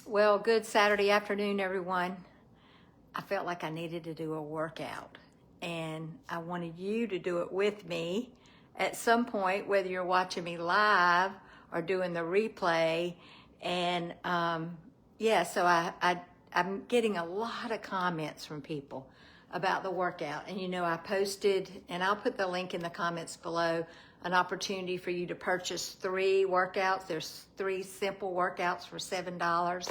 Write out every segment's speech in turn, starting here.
Well, good Saturday afternoon, everyone. I felt like I needed to do a workout, and I wanted you to do it with me at some point, whether you're watching me live or doing the replay. And so I'm getting a lot of comments from people about the workout. And I posted, and I'll put the link in the comments below, an opportunity for you to purchase 3 workouts. There's 3 simple workouts for $7.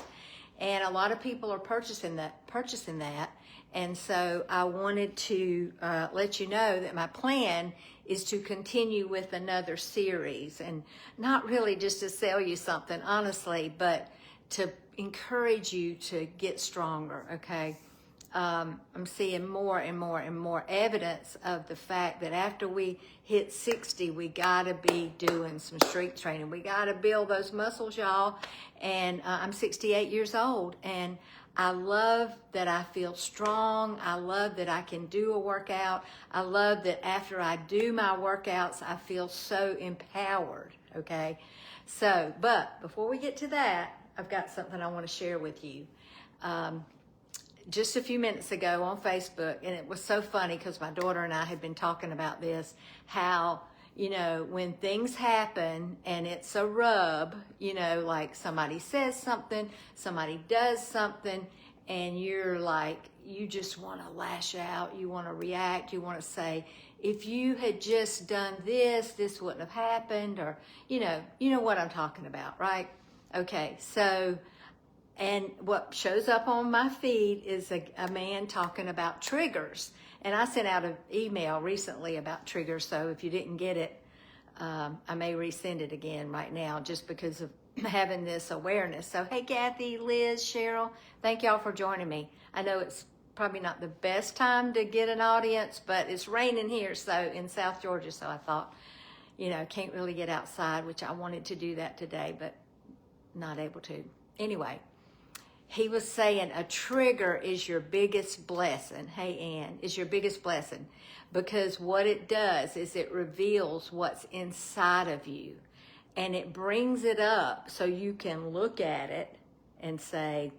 And a lot of people are purchasing that. And so I wanted to let you know that my plan is to continue with another series, and not really just to sell you something, honestly, but to encourage you to get stronger, okay? I'm seeing more and more and more evidence of the fact that after we hit 60, we gotta be doing some strength training. We gotta build those muscles, y'all. And I'm 68 years old, and I love that I feel strong. I love that I can do a workout. I love that after I do my workouts, I feel so empowered, okay? So, but before we get to that, I've got something I want to share with you. Just a few minutes ago on Facebook, and it was so funny because my daughter and I had been talking about this, how, when things happen and it's a rub, like somebody says something, somebody does something, and you're like, you just want to lash out, you want to react, you want to say, if you had just done this, this wouldn't have happened, or, you know what I'm talking about, right? Okay, so, and what shows up on my feed is a man talking about triggers. And I sent out an email recently about triggers, so if you didn't get it, I may resend it again right now just because of having this awareness. So, hey, Kathy, Liz, Cheryl, thank y'all for joining me. I know it's probably not the best time to get an audience, but it's raining here, so in South Georgia, so I thought, can't really get outside, which I wanted to do that today, but not able to. Anyway, he was saying a trigger is your biggest blessing. Hey, Ann, is your biggest blessing, because what it does is it reveals what's inside of you, and it brings it up so you can look at it and say,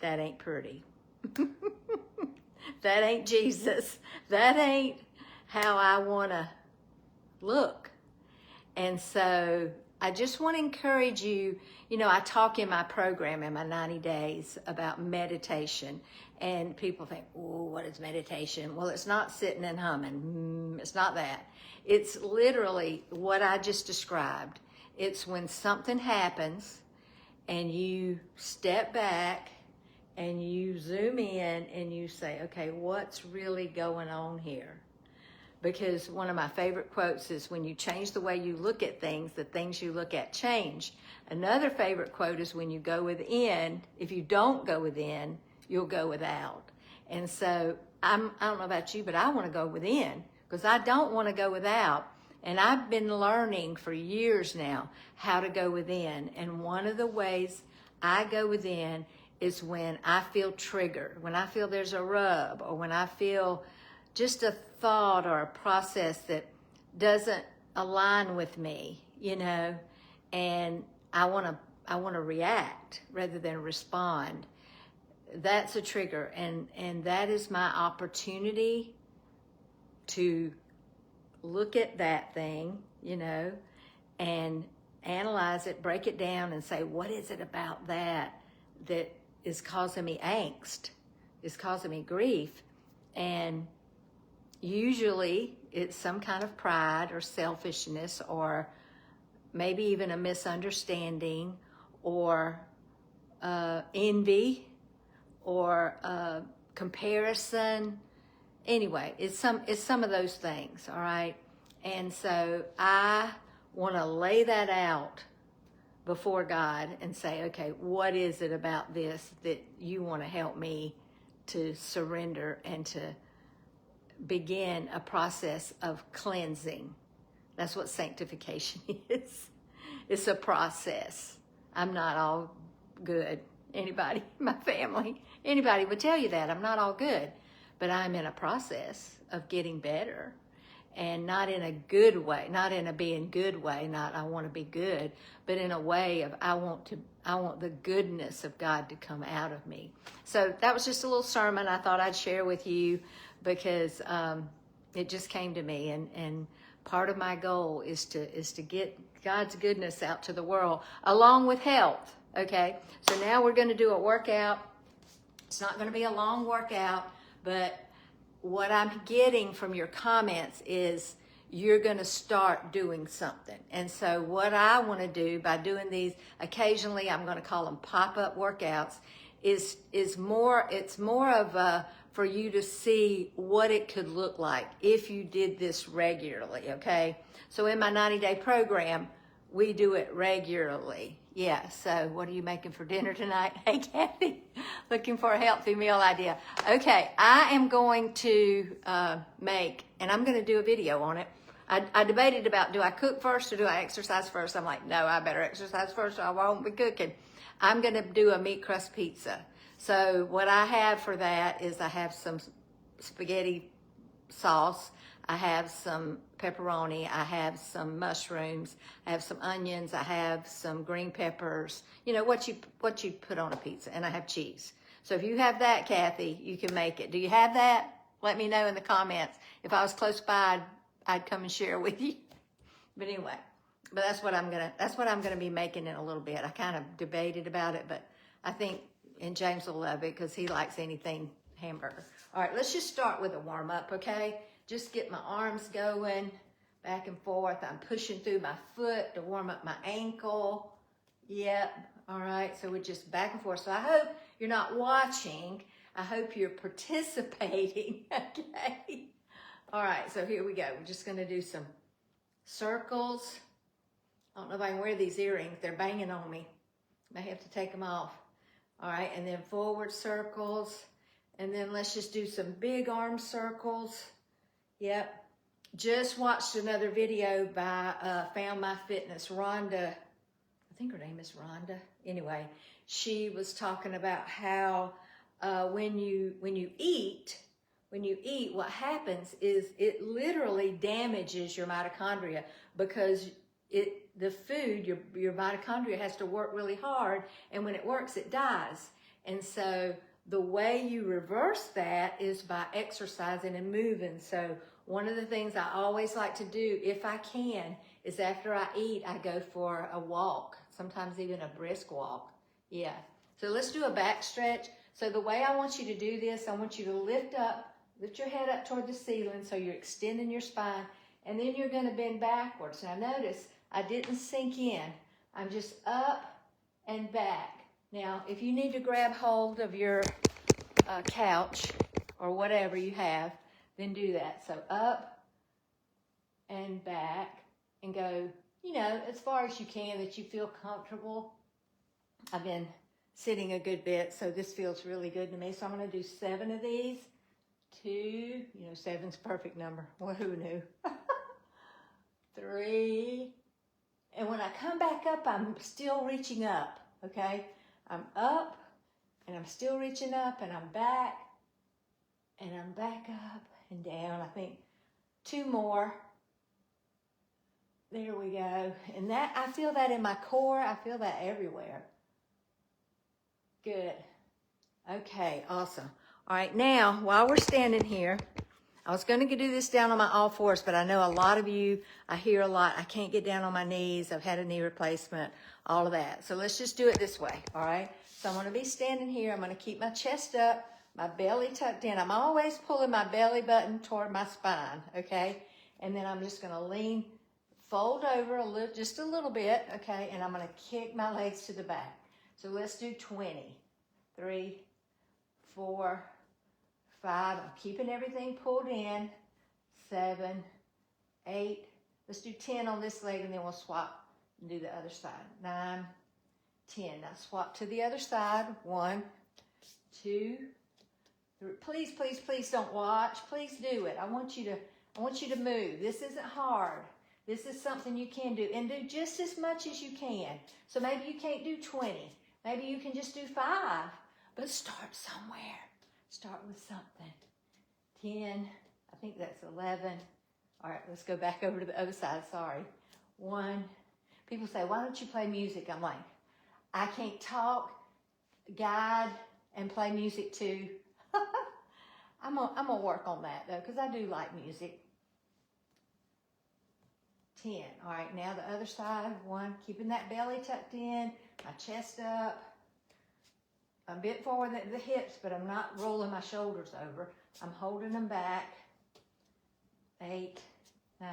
that ain't pretty. That ain't Jesus. That ain't how I want to look. And so I just want to encourage you. I talk in my program, in my 90 days, about meditation. And people think, oh, what is meditation? Well, it's not sitting and humming. It's not that. It's literally what I just described. It's when something happens and you step back and you zoom in and you say, okay, what's really going on here? Because one of my favorite quotes is, when you change the way you look at things, the things you look at change. Another favorite quote is, when you go within, if you don't go within, you'll go without. And so I don't know about you, but I want to go within, because I don't want to go without. And I've been learning for years now how to go within. And one of the ways I go within is when I feel triggered, when I feel there's a rub, or when I feel just a thought or a process that doesn't align with me, and I want to react rather than respond. That's a trigger, and that is my opportunity to look at that thing, and analyze it, break it down, and say, what is it about that is causing me angst, is causing me grief? And usually it's some kind of pride or selfishness, or maybe even a misunderstanding, or envy, or comparison. Anyway, it's some of those things, all right? And so I want to lay that out before God and say, okay, what is it about this that you want to help me to surrender and to begin a process of cleansing? That's what sanctification is. It's a process. I'm not all good. Anybody, my family, anybody would tell you that. I'm not all good, but I'm in a process of getting better. and not in a good way, not in a being good way, not I want to be good, but in a way of I want the goodness of God to come out of me. So that was just a little sermon I thought I'd share with you because it just came to me, and part of my goal is to get God's goodness out to the world along with health. Okay, so now we're going to do a workout. It's not going to be a long workout, but what I'm getting from your comments is you're going to start doing something. And so what I want to do by doing these occasionally, I'm going to call them pop-up workouts, is more, it's more of a, for you to see what it could look like if you did this regularly, okay? So in my 90-day program, we do it regularly. Yeah, so what are you making for dinner tonight? Hey, Kathy, looking for a healthy meal idea. Okay, I am going to make, and I'm going to do a video on it. I debated about, do I cook first or do I exercise first? I'm like, no, I better exercise first or I won't be cooking. I'm going to do a meat crust pizza. So what I have for that is I have some spaghetti sauce, I have some pepperoni, I have some mushrooms, I have some onions, I have some green peppers, you know, what you put on a pizza, and I have cheese. So if you have that, Kathy, you can make it. Do you have that? Let me know in the comments. If I was close by, I'd come and share with you. But anyway, but that's what I'm gonna be making in a little bit. I kind of debated about it, but I think, and James will love it because he likes anything hamburger. All right, let's just start with a warm up, okay? Just get my arms going back and forth. I'm pushing through my foot to warm up my ankle. Yep, all right, so we're just back and forth. So I hope you're not watching. I hope you're participating, okay? All right, so here we go. We're just gonna do some circles. I don't know if I can wear these earrings. They're banging on me. I may have to take them off. All right, and then forward circles. And then let's just do some big arm circles. Yep. Just watched another video by Found My Fitness, Rhonda. I think her name is Rhonda. Anyway, she was talking about how when you eat, what happens is it literally damages your mitochondria because the food, your mitochondria has to work really hard, and when it works, it dies. And so the way you reverse that is by exercising and moving. So one of the things I always like to do, if I can, is after I eat, I go for a walk, sometimes even a brisk walk. Yeah. So let's do a back stretch. So the way I want you to do this, I want you to lift your head up toward the ceiling so you're extending your spine, and then you're going to bend backwards. Now notice I didn't sink in. I'm just up and back. Now, if you need to grab hold of your couch or whatever you have, then do that. So up and back and go, you know, as far as you can that you feel comfortable. I've been sitting a good bit, so this feels really good to me. So I'm going to do 7 of these. 2, you know, 7's a perfect number. Well, who knew? 3. And when I come back up, I'm still reaching up, okay? I'm up, and I'm still reaching up, and I'm back up and down. I think 2 more. There we go. And that, I feel that in my core. I feel that everywhere. Good. Okay, awesome. All right, now, while we're standing here, I was going to do this down on my all fours, but I know a lot of you, I hear a lot, I can't get down on my knees, I've had a knee replacement, all of that. So let's just do it this way, all right? So I'm going to be standing here. I'm going to keep my chest up, my belly tucked in. I'm always pulling my belly button toward my spine, okay? And then I'm just going to lean, fold over just a little bit, okay? And I'm going to kick my legs to the back. So let's do 20. 3, 4, 5. I'm keeping everything pulled in. 7, 8. Let's do 10 on this leg, and then we'll swap and do the other side. 9, 10. Now swap to the other side. 1, 2, 3. Please, please, please don't watch. Please do it. I want you to move. This isn't hard. This is something you can do, and do just as much as you can. So maybe you can't do 20. Maybe you can just do 5, but start somewhere. Start with something. 10, I think that's 11, All right, let's go back over to the other side. Sorry. 1. People say, why don't you play music? I'm like, I can't talk, guide, and play music too. I'm gonna work on that though, because I do like music. 10. All right, now the other side. 1, keeping that belly tucked in, my chest up. I'm a bit forward at the hips, but I'm not rolling my shoulders over. I'm holding them back. 8, 9,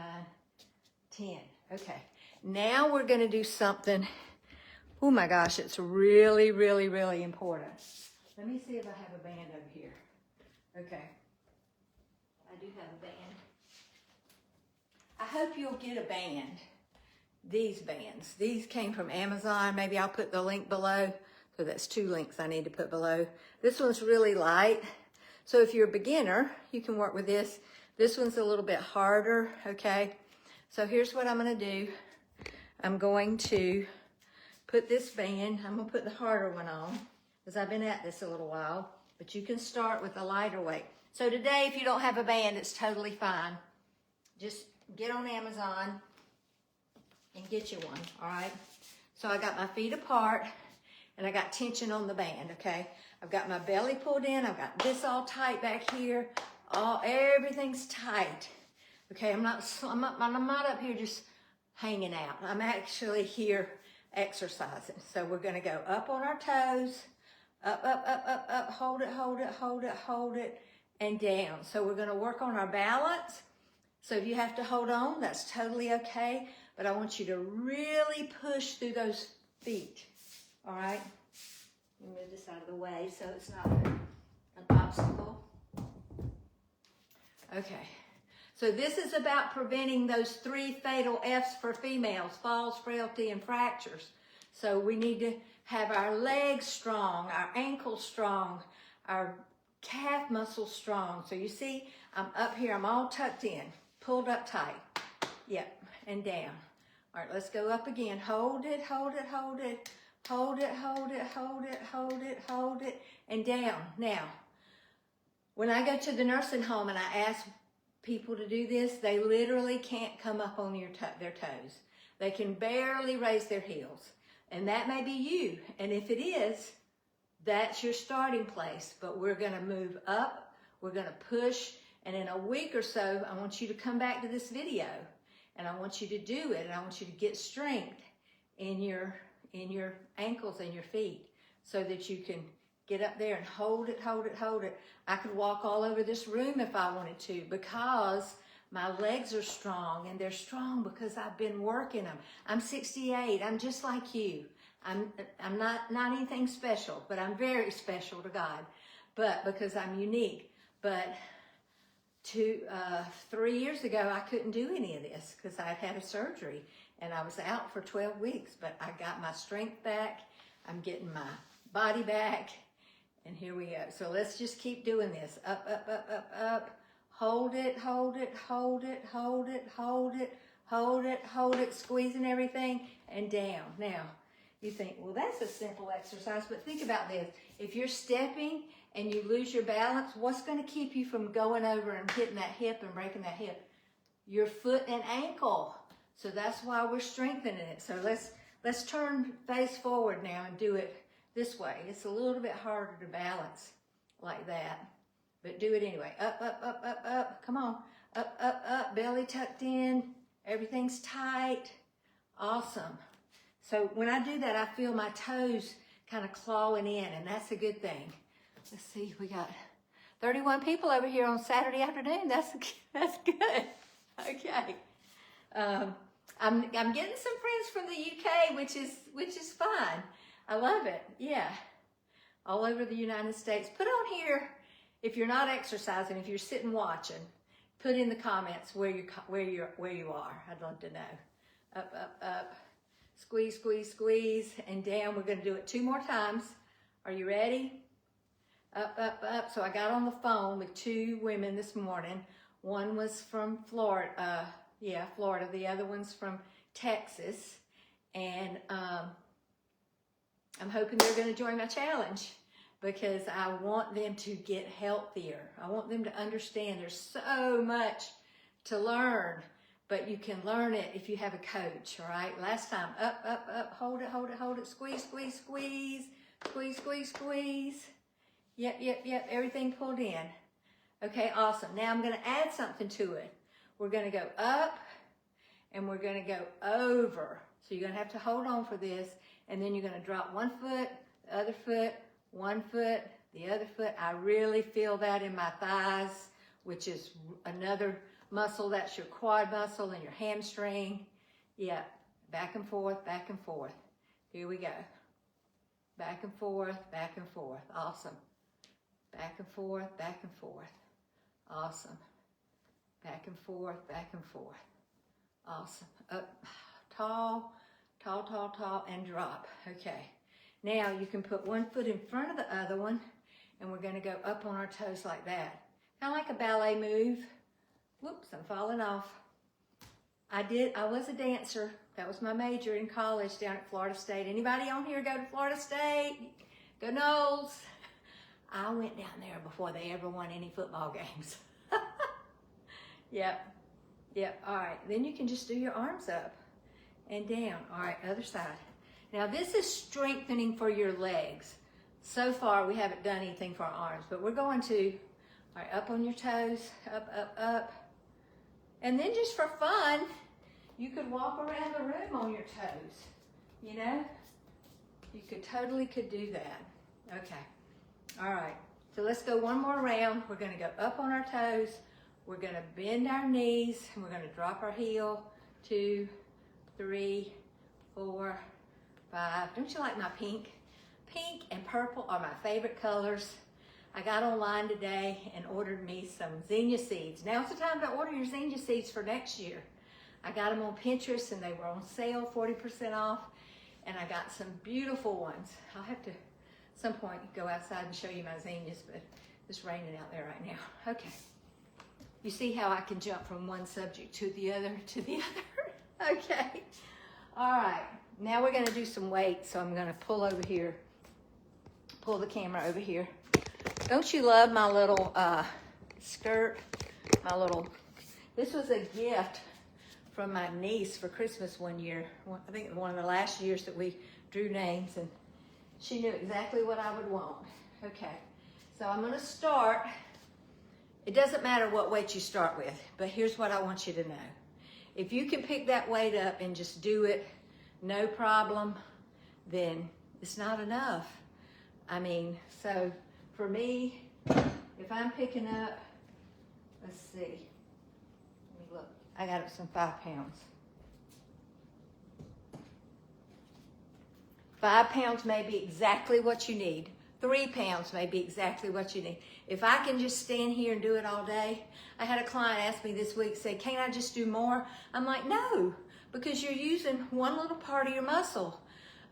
10. Okay, now we're gonna do something. Oh my gosh, it's really, really, really important. Let me see if I have a band over here. Okay, I do have a band. I hope you'll get a band. These bands. These came from Amazon. Maybe I'll put the link below. So that's 2 links I need to put below. This one's really light. So if you're a beginner, you can work with this. This one's a little bit harder, okay? So here's what I'm gonna do. I'm going to put this band, I'm gonna put the harder one on, because I've been at this a little while, but you can start with a lighter weight. So today, if you don't have a band, it's totally fine. Just get on Amazon and get you one, all right? So I got my feet apart, and I got tension on the band, okay? I've got my belly pulled in, I've got this all tight back here, everything's tight, okay? I'm not up here just hanging out. I'm actually here exercising. So we're gonna go up on our toes, up, up, up, up, up, hold it, hold it, hold it, hold it, and down. So we're gonna work on our balance. So if you have to hold on, that's totally okay, but I want you to really push through those feet, all right? Move this out of the way so it's not an obstacle. Okay, so this is about preventing those 3 fatal F's for females: falls, frailty, and fractures. So we need to have our legs strong, our ankles strong, our calf muscles strong. So you see, I'm up here, I'm all tucked in, pulled up tight. Yep, and down. All right, let's go up again. Hold it, hold it, hold it. Hold it, hold it, hold it, hold it, hold it, and down. Now, when I go to the nursing home and I ask people to do this, they literally can't come up on their toes. They can barely raise their heels. And that may be you. And if it is, that's your starting place. But we're going to move up. We're going to push. And in a week or so, I want you to come back to this video. And I want you to do it. And I want you to get strength in your ankles and your feet so that you can get up there and hold it, hold it, hold it. I could walk all over this room if I wanted to, because my legs are strong, and they're strong because I've been working them. I'm 68. I'm just like you. I'm not anything special, but I'm very special to God, but because I'm unique. But 3 years ago, I couldn't do any of this because I had a surgery and I was out for 12 weeks, but I got my strength back. I'm getting my body back, and here we go. So let's just keep doing this. Up, up, up, up, up. Hold it, hold it, hold it, hold it, hold it, hold it, hold it, squeezing everything, and down. Now, you think, well, that's a simple exercise, but think about this. If you're stepping and you lose your balance, what's going to keep you from going over and hitting that hip and breaking that hip? Your foot and ankle. So that's why we're strengthening it. So let's turn face forward now and do it this way. It's a little bit harder to balance like that, but do it anyway. Up, up, up, up, up. Come on. Up, up, up. Belly tucked in. Everything's tight. Awesome. So when I do that, I feel my toes kind of clawing in, and that's a good thing. Let's see. We got 31 people over here on Saturday afternoon. That's good. Okay. I'm getting some friends from the UK, which is fine. I love it. Yeah. All over the United States. Put on here, if you're not exercising, if you're sitting watching, put in the comments where you are. I'd love to know. Up, up, up. Squeeze, squeeze, squeeze, and down. We're going to do it 2 more times. Are you ready? Up, up, up. So I got on the phone with 2 women this morning. One was from Florida. Florida. The other one's from Texas. And I'm hoping they're going to join my challenge, because I want them to get healthier. I want them to understand there's so much to learn, but you can learn it if you have a coach, all right? Last time, up, up, up, hold it, hold it, hold it, squeeze, squeeze, squeeze, squeeze, squeeze, squeeze. Yep, yep, yep, everything pulled in. Okay, awesome. Now I'm gonna add something to it. We're gonna go up and we're gonna go over. So you're gonna have to hold on for this, and then you're gonna drop one foot, the other foot, one foot, the other foot. I really feel that in my thighs, which is another muscle. That's your quad muscle and your hamstring. Yeah, back and forth, back and forth. Here we go. Back and forth, back and forth. Awesome. Back and forth, back and forth. Awesome. Back and forth, back and forth. Awesome. Up, tall, tall, tall, tall, and drop. Okay. Now you can put one foot in front of the other one, and we're going to go up on our toes like that. Kind of like a ballet move. Whoops, I'm falling off. I was a dancer. That was my major in college down at Florida State. Anybody on here go to Florida State? Go Noles. I went down there before they ever won any football games. Yep. Yep. All right. Then you can just do your arms up and down. All right. Other side. Now this is strengthening for your legs. So far we haven't done anything for our arms, but we're going to, all right, up on your toes, up, up, up. And then just for fun, you could walk around the room on your toes, you know? You totally could do that. Okay. All right. So let's go one more round. We're going to go up on our toes. We're going to bend our knees, and we're going to drop our heel. 2, 3, 4, 5. Don't you like my pink? Pink and purple are my favorite colors. I got online today and ordered me some zinnia seeds. Now's the time to order your zinnia seeds for next year. I got them on Pinterest and they were on sale, 40% off. And I got some beautiful ones. I'll have to, at some point, go outside and show you my zinnias, but it's raining out there right now. Okay. You see how I can jump from one subject to the other to the other? Okay. All right. Now we're going to do some weights. So I'm going to pull over here, pull the camera over here. Don't you love my little skirt? This was a gift from my niece for Christmas one year. I think one of the last years that we drew names, and she knew exactly what I would want. Okay, so I'm gonna start. It doesn't matter what weight you start with, but here's what I want you to know. If you can pick that weight up and just do it, no problem, then it's not enough. I mean, so for me, if I'm picking up, let's see, let me look. I got some 5 pounds. 5 pounds may be exactly what you need. 3 pounds may be exactly what you need. If I can just stand here and do it all day, I had a client ask me this week, say, can't I just do more? I'm like, no, because you're using one little part of your muscle.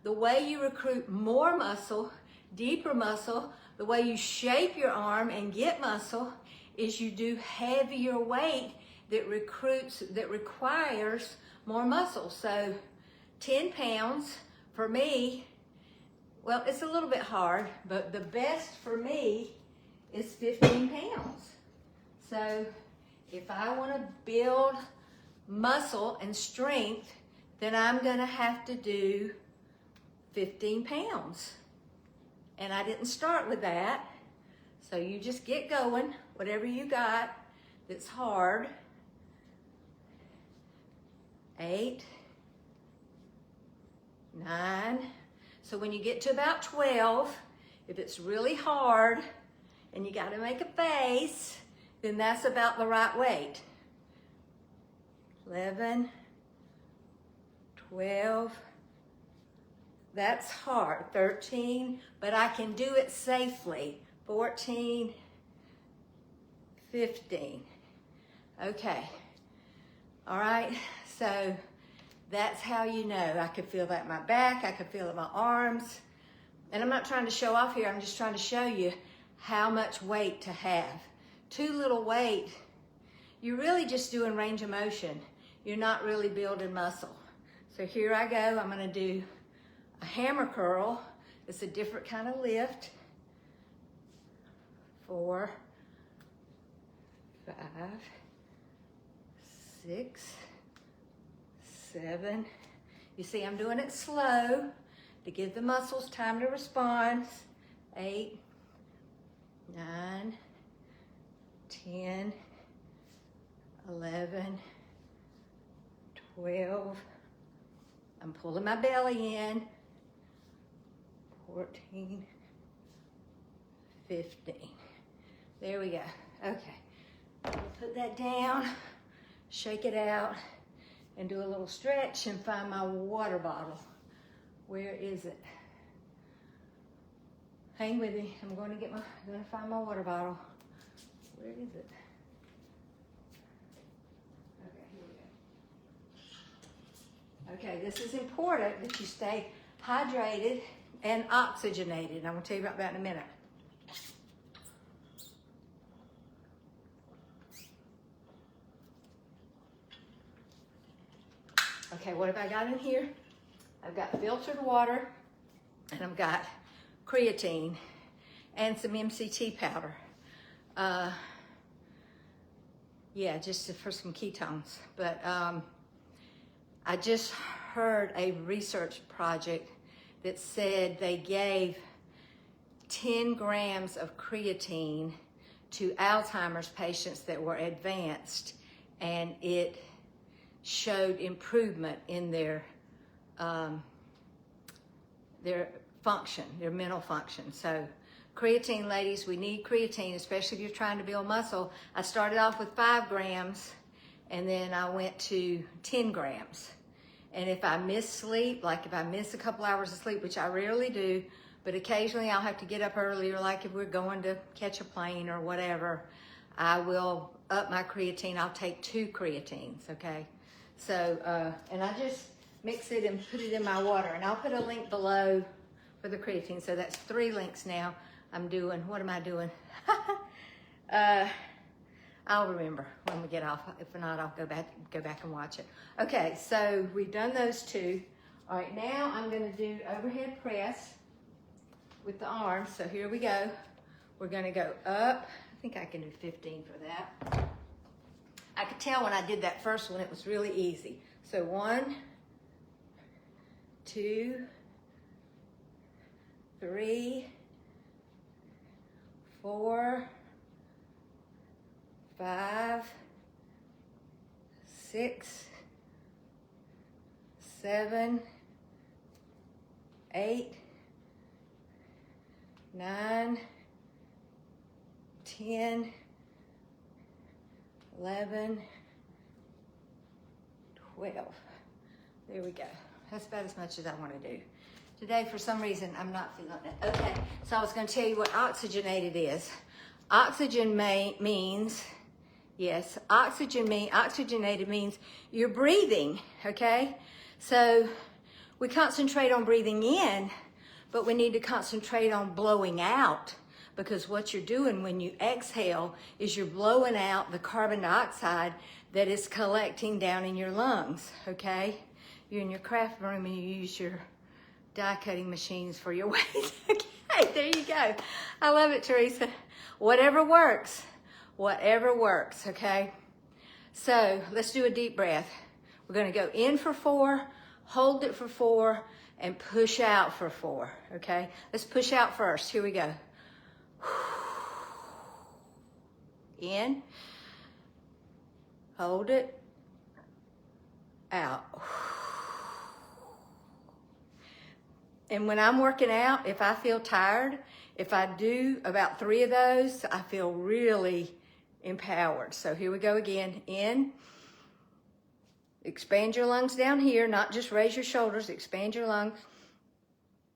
The way you recruit more muscle, deeper muscle, the way you shape your arm and get muscle is you do heavier weight that requires more muscle. So 10 pounds for me, well, it's a little bit hard, but the best for me is 15 pounds. So if I want to build muscle and strength, then I'm going to have to do 15 pounds. And I didn't start with that. So you just get going, whatever you got that's hard. 8, 9. So when you get to about 12, if it's really hard and you got to make a face, then that's about the right weight. 11, 12. That's hard. 13, but I can do it safely. 14, 15. Okay. All right. So that's how you know. I could feel that in my back. I could feel it in my arms. And I'm not trying to show off here. I'm just trying to show you how much weight to have. Too little weight, you're really just doing range of motion. You're not really building muscle. So here I go. I'm going to do a hammer curl. It's a different kind of lift. 4, 5, 6, 7. You see, I'm doing it slow to give the muscles time to respond. 8, 9, 10, 11, 12. I'm pulling my belly in. 14, 15. There we go. Okay. Put that down, shake it out, and do a little stretch and find my water bottle. Where is it? Hang with me. I'm going to find my water bottle. Where is it? Okay, here we go. Okay, this is important that you stay hydrated and oxygenated. I'm going to tell you about that in a minute. Okay, what have I got in here? I've got filtered water, and I've got creatine and some MCT powder. Yeah, just for some ketones. But I just heard a research project that said they gave 10 grams of creatine to Alzheimer's patients that were advanced, and it showed improvement in their function, their mental function. So creatine, ladies, we need creatine, especially if you're trying to build muscle. I started off with 5 grams, and then I went to 10 grams. And if I miss sleep, like if I miss a couple hours of sleep, which I rarely do, but occasionally I'll have to get up earlier, like if we're going to catch a plane or whatever, I will up my creatine. I'll take 2 creatines, okay? So, and I just mix it and put it in my water. And I'll put a link below for the creatine. So that's 3 links now. I'm doing, what am I doing? I'll remember when we get off. If not, I'll go back and watch it. Okay, so we've done those 2. All right, now I'm gonna do overhead press with the arms. So here we go. We're gonna go up. I think I can do 15 for that. I could tell when I did that first one, it was really easy. So 1, 2, 3, 4, 5, 6, 7, 8, 9, 10, 11, 12. There we go. That's about as much as I want to do. Today, for some reason, I'm not feeling it. Okay, so I was going to tell you what oxygenated is. Means, yes, oxygenated means you're breathing, okay? So we concentrate on breathing in, but we need to concentrate on blowing out, because what you're doing when you exhale is you're blowing out the carbon dioxide that is collecting down in your lungs, okay? You're in your craft room and you use your die cutting machines for your weight. Okay, there you go. I love it, Teresa. Whatever works, okay? So let's do a deep breath. We're gonna go in for 4, hold it for 4, and push out for 4, okay? Let's push out first. Here we go. In, hold it, out. And when I'm working out, if I feel tired, if I do about 3 of those, I feel really empowered. So here we go again. In, expand your lungs down here, not just raise your shoulders, expand your lungs.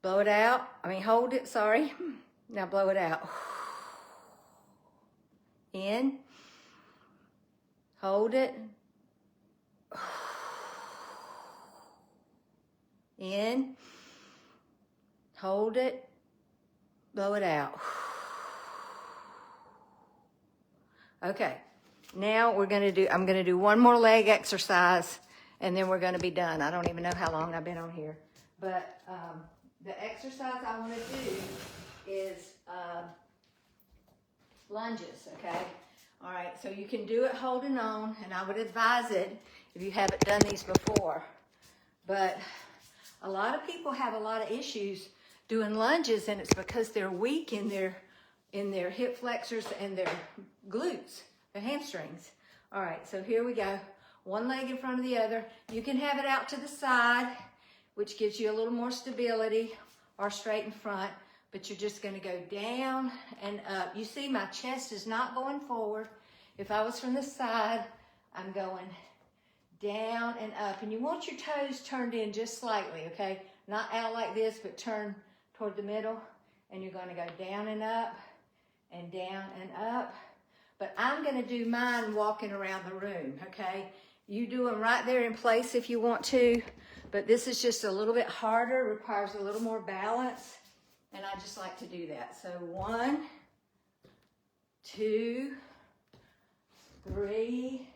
Blow it out. Hold it, sorry. Now blow it out. In, hold it. In, hold it, blow it out. Okay, now I'm gonna do one more leg exercise, and then we're gonna be done. I don't even know how long I've been on here, but the exercise I wanna do is lunges, okay? All right, so you can do it holding on, and I would advise it if you haven't done these before. But a lot of people have a lot of issues doing lunges, and it's because they're weak in their hip flexors and their glutes, their hamstrings. All right, so here we go. One leg in front of the other. You can have it out to the side, which gives you a little more stability, or straight in front, but you're just gonna go down and up. You see my chest is not going forward. If I was from the side, I'm going down and up. And you want your toes turned in just slightly, okay? Not out like this, but turn toward the middle. And you're gonna go down and up and down and up. But I'm gonna do mine walking around the room, okay? You do them right there in place if you want to, but this is just a little bit harder, requires a little more balance, and I just like to do that. So 1, 2, 3,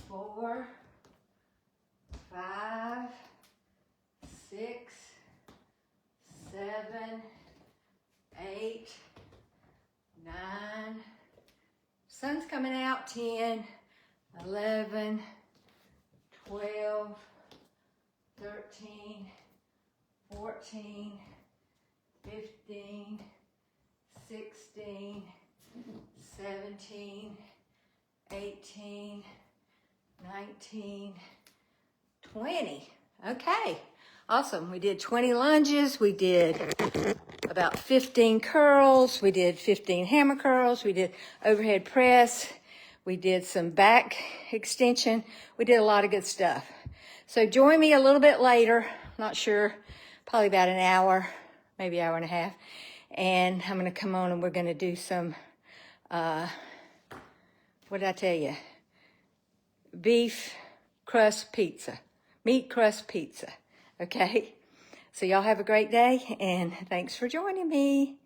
4, 5, 6, 7, 8, 9, sun's coming out, 10, 11, 12, 13, 14, 15, 16, 17, 18, 19, 20. Okay, awesome. We did 20 lunges. We did about 15 curls. We did 15 hammer curls. We did overhead press. We did some back extension. We did a lot of good stuff. So join me a little bit later, not sure, probably about an hour, maybe hour and a half. And I'm gonna come on and we're gonna do some, what did I tell you? Beef crust pizza, meat crust pizza, okay? So y'all have a great day and thanks for joining me.